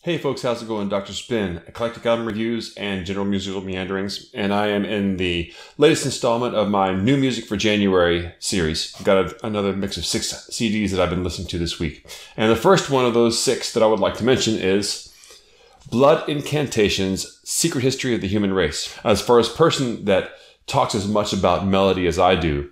Hey folks, how's it going? Dr. Spin, eclectic album reviews and general musical meanderings, and I am in the latest installment of my New Music for January series. I've got another mix of 6 CDs that I've been listening to this week. And the first one of those 6 that I would like to mention is Blood Incantations, Secret History of the Human Race. As far as a person that talks as much about melody as I do,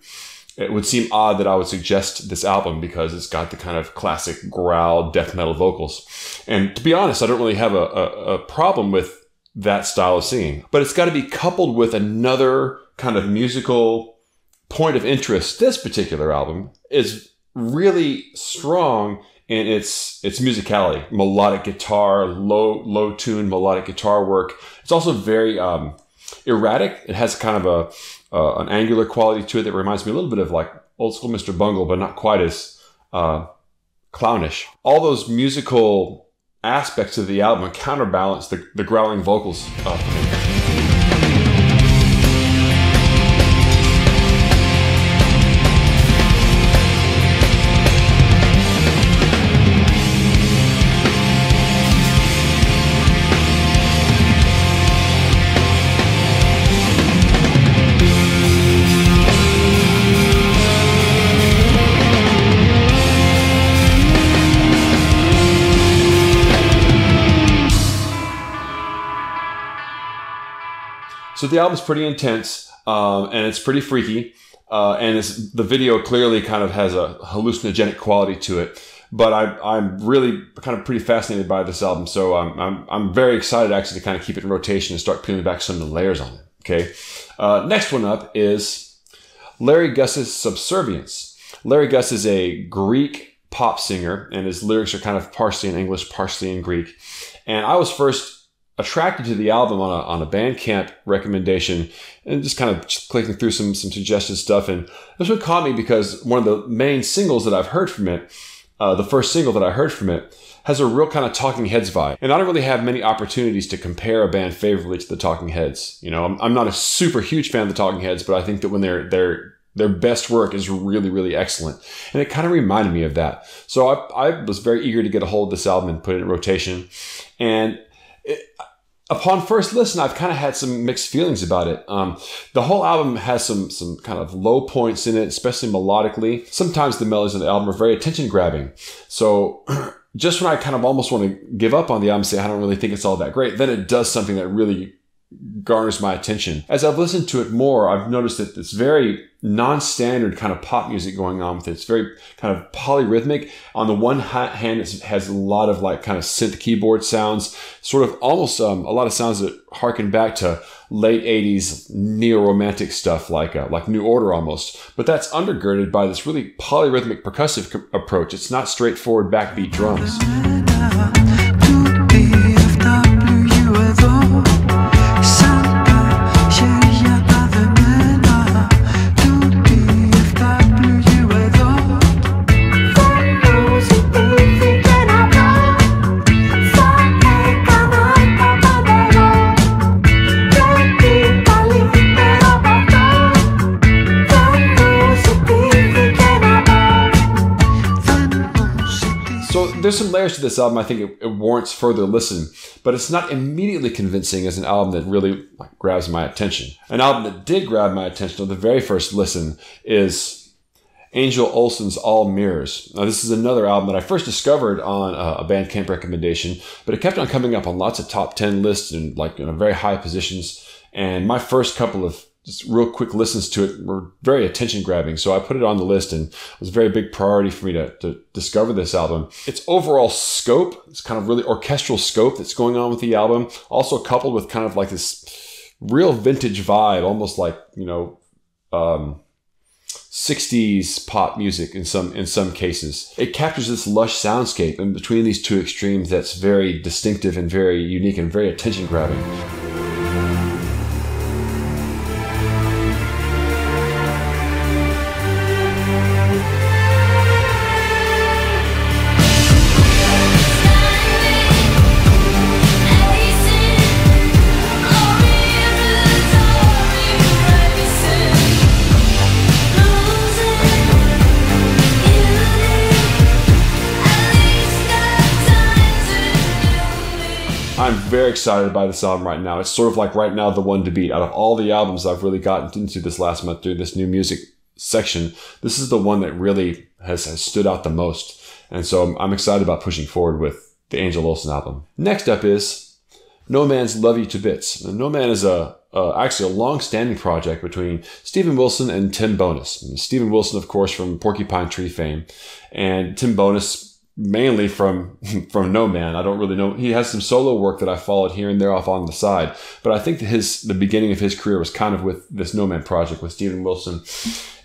it would seem odd that I would suggest this album because it's got the kind of classic growl death metal vocals. And to be honest, I don't really have a problem with that style of singing. But it's got to be coupled with another kind of musical point of interest. This particular album is really strong in its musicality. Melodic guitar, low tune melodic guitar work. It's also very erratic. It has kind of an angular quality to it that reminds me a little bit of like old school Mr. Bungle, but not quite as clownish. All those musical aspects of the album counterbalance the growling vocals for me. So the album's pretty intense, and it's pretty freaky, and the video clearly kind of has a hallucinogenic quality to it. But I'm really kind of pretty fascinated by this album, so I'm very excited actually to kind of keep it in rotation and start peeling back some of the layers on it. Okay, next one up is Larry Guss's Subservience. Larry Guss is a Greek pop singer, and his lyrics are kind of partially in English, partially in Greek. And I was first attracted to the album on a Bandcamp recommendation and just kind of clicking through some suggested stuff. And this one caught me because one of the main singles that I've heard from it, the first single that I heard from it, has a real kind of Talking Heads vibe. And I don't really have many opportunities to compare a band favorably to the Talking Heads. You know, I'm not a super huge fan of the Talking Heads, but I think that when their best work is really, really excellent. And it kind of reminded me of that. So I was very eager to get a hold of this album and put it in rotation. And upon first listen, I've kind of had some mixed feelings about it. The whole album has some kind of low points in it, especially melodically. Sometimes the melodies of the album are very attention-grabbing. So just when I kind of almost want to give up on the album and say I don't really think it's all that great, then it does something that really garners my attention. As I've listened to it more, I've noticed that it's very non-standard kind of pop music going on with it. It's very kind of polyrhythmic. On the one hand, it has a lot of like kind of synth keyboard sounds, sort of almost a lot of sounds that harken back to late 80s neo-romantic stuff like New Order almost. But that's undergirded by this really polyrhythmic percussive approach. It's not straightforward backbeat drums. There's some layers to this album. I think it warrants further listen, but it's not immediately convincing as an album that really grabs my attention. An album that did grab my attention on the very first listen is Angel Olson's All Mirrors. Now, this is another album that I first discovered on a Bandcamp recommendation, but it kept on coming up on lots of top 10 lists and very high positions. And my first couple of just real quick listens to it were very attention grabbing. So I put it on the list, and it was a very big priority for me to discover this album. Its overall scope, it's kind of really orchestral scope that's going on with the album, also coupled with kind of like this real vintage vibe, almost like, 60s pop music in some cases. It captures this lush soundscape in between these two extremes that's very distinctive and very unique and very attention grabbing. very excited by this album right now. It's sort of like right now the one to beat. Out of all the albums I've really gotten into this last month through this new music section, this is the one that really has stood out the most. And so I'm excited about pushing forward with the Angel Olson album. Next up is No Man's Love You to Bits. Now, No Man is actually a long-standing project between Steven Wilson and Tim Bonus. And Steven Wilson, of course, from Porcupine Tree fame, and Tim Bonus mainly from No Man. I don't really know. He has some solo work that I followed here and there off on the side, but I think that the beginning of his career was kind of with this No Man project with Steven Wilson.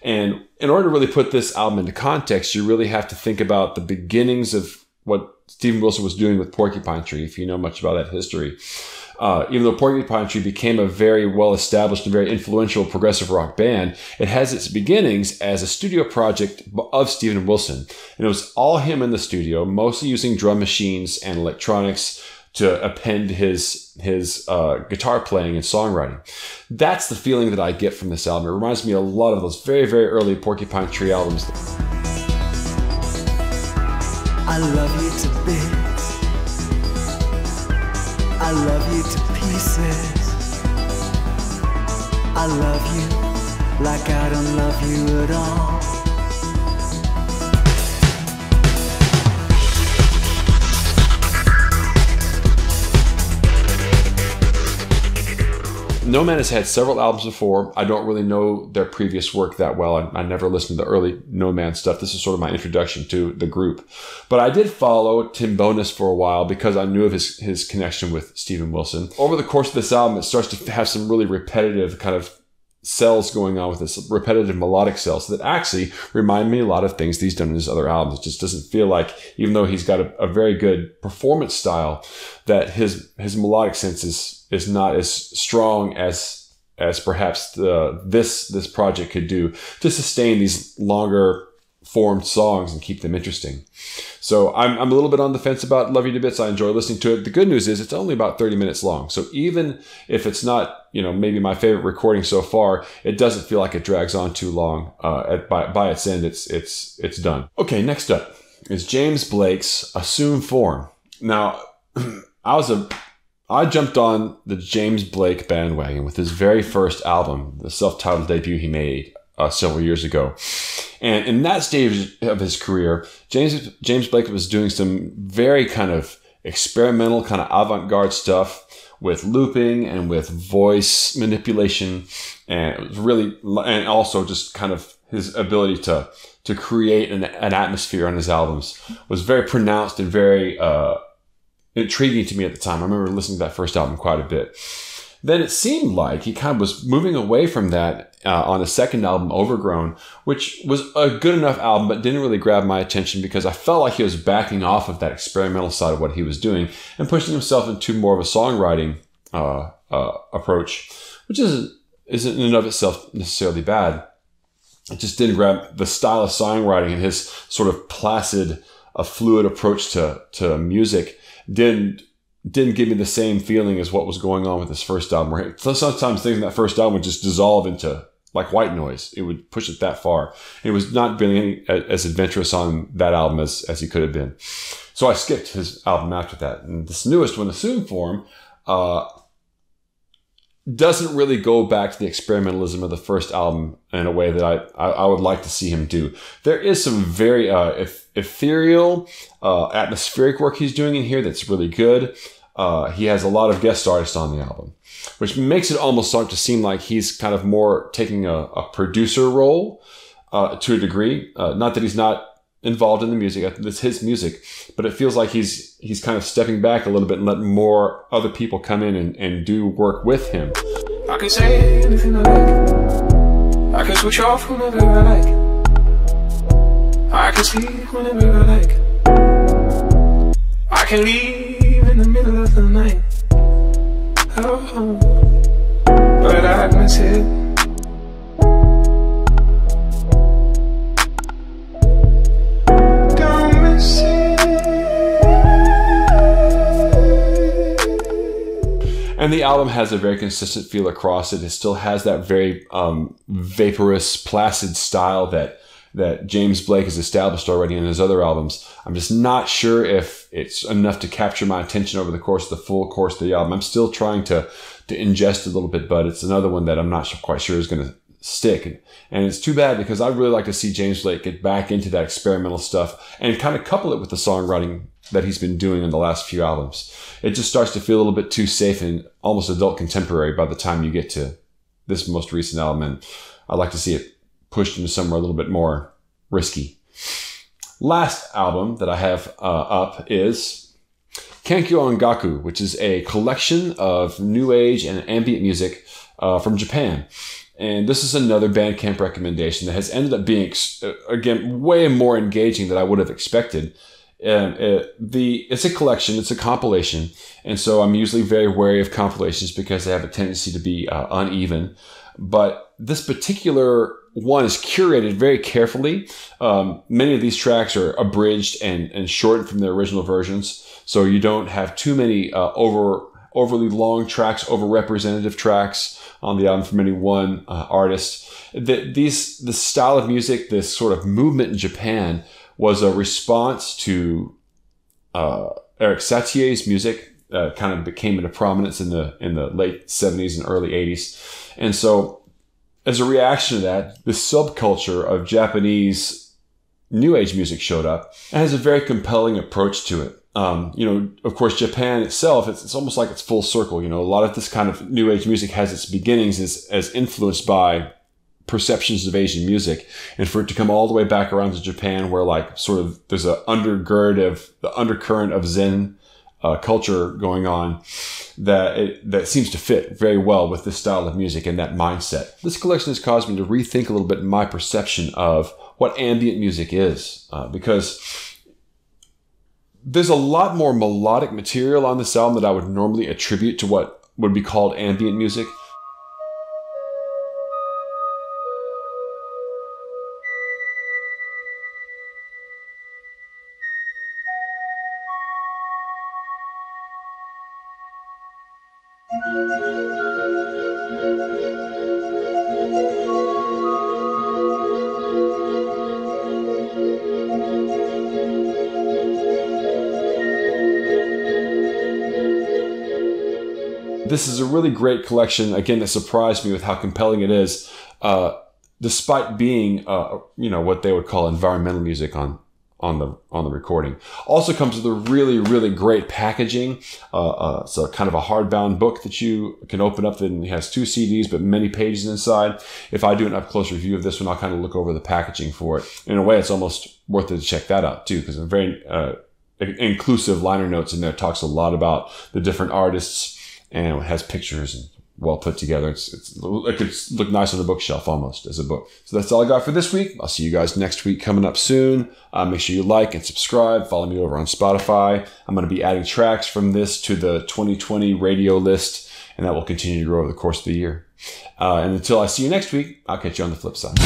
And in order to really put this album into context, you really have to think about the beginnings of what Steven Wilson was doing with Porcupine Tree, if you know much about that history. Even though Porcupine Tree became a very well-established and very influential progressive rock band, it has its beginnings as a studio project of Steven Wilson. And it was all him in the studio, mostly using drum machines and electronics to append his guitar playing and songwriting. That's the feeling that I get from this album. It reminds me a lot of those very, very early Porcupine Tree albums. I love you to bits. I love you to pieces. I love you like I don't love you at all. No Man has had several albums before. I don't really know their previous work that well. I never listened to the early No Man stuff. This is sort of my introduction to the group. But I did follow Tim Bonus for a while because I knew of his connection with Steven Wilson. Over the course of this album, it starts to have some really repetitive kind of cells going on with this, repetitive melodic cells that actually remind me a lot of things that he's done in his other albums. It just doesn't feel like, even though he's got a very good performance style, that his melodic sense is not as strong as perhaps this project could do to sustain these longer formed songs and keep them interesting. So I'm a little bit on the fence about Love You to Bits. I enjoy listening to it. The good news is it's only about 30 minutes long. So even if it's not, maybe my favorite recording so far, it doesn't feel like it drags on too long. By its end, it's done. Okay, next up is James Blake's Assume Form. Now, I jumped on the James Blake bandwagon with his very first album, the self-titled debut he made several years ago. And in that stage of his career, James Blake was doing some very kind of experimental, kind of avant-garde stuff with looping and with voice manipulation, and it was really, and also just kind of his ability to create an atmosphere on his albums was very pronounced and very intriguing to me at the time. I remember listening to that first album quite a bit. Then it seemed like he kind of was moving away from that on his second album, Overgrown, which was a good enough album, but didn't really grab my attention because I felt like he was backing off of that experimental side of what he was doing and pushing himself into more of a songwriting approach, which isn't in and of itself necessarily bad. It just didn't grab the style of songwriting, and his sort of placid, fluid approach to music didn't give me the same feeling as what was going on with his first album. Where sometimes things in that first album would just dissolve into like white noise. It would push it that far. It was not really as adventurous on that album as he could have been. So I skipped his album after that. And this newest one, Assume Form, doesn't really go back to the experimentalism of the first album in a way that I would like to see him do. There is some very ethereal, atmospheric work he's doing in here that's really good. He has a lot of guest artists on the album, which makes it almost start to seem like he's kind of more taking a producer role to a degree. Not that he's not involved in the music. It's his music, but it feels like he's kind of stepping back a little bit and letting more other people come in and do work with him. I can say anything I like. I can switch off whenever I like. I can sleep whenever I like. I can leave in the middle of the night. Oh, but I miss it. And the album has a very consistent feel across it. It still has that very vaporous, placid style that that James Blake has established already in his other albums. I'm just not sure if it's enough to capture my attention over the course of the full course of the album. I'm still trying to ingest a little bit, but it's another one that I'm not quite sure is going to stick. And it's too bad because I'd really like to see James Blake get back into that experimental stuff and kind of couple it with the songwriting that he's been doing in the last few albums. It just starts to feel a little bit too safe and almost adult contemporary by the time you get to this most recent album. And I'd like to see it pushed into somewhere a little bit more risky. Last album that I have up is Kankyo Ongaku, which is a collection of new age and ambient music from Japan. And this is another Bandcamp recommendation that has ended up being, again, way more engaging than I would have expected. It's a collection, it's a compilation. And so I'm usually very wary of compilations because they have a tendency to be uneven. But this particular one is curated very carefully. Many of these tracks are abridged and shortened from their original versions. So you don't have too many overly long tracks, over-representative tracks on the album from any one artist. This style of music, this sort of movement in Japan, was a response to Eric Satier's music. Kind of became into prominence in the late 70s and early 80s. And so as a reaction to that, the subculture of Japanese new age music showed up and has a very compelling approach to it. Of course, Japan itself, it's almost like it's full circle. A lot of this kind of new age music has its beginnings as influenced by perceptions of Asian music, and for it to come all the way back around to Japan, where like sort of there's the undercurrent of Zen culture going on that seems to fit very well with this style of music and that mindset. This collection has caused me to rethink a little bit my perception of what ambient music is, because there's a lot more melodic material on this album that I would normally attribute to what would be called ambient music. This is a really great collection, again, that surprised me with how compelling it is, despite being, what they would call environmental music on the recording. Also comes with a really, really great packaging. So kind of a hardbound book that you can open up, and it has 2 CDs, but many pages inside. If I do an up-close review of this one, I'll kind of look over the packaging for it. In a way, it's almost worth it to check that out too, because a very inclusive liner notes in there. Talks a lot about the different artists, and it has pictures and well put together. It could look nice on a bookshelf almost as a book. So that's all I got for this week. I'll see you guys next week coming up soon. Make sure you like and subscribe. Follow me over on Spotify. I'm going to be adding tracks from this to the 2020 radio list, and that will continue to grow over the course of the year. And until I see you next week, I'll catch you on the flip side.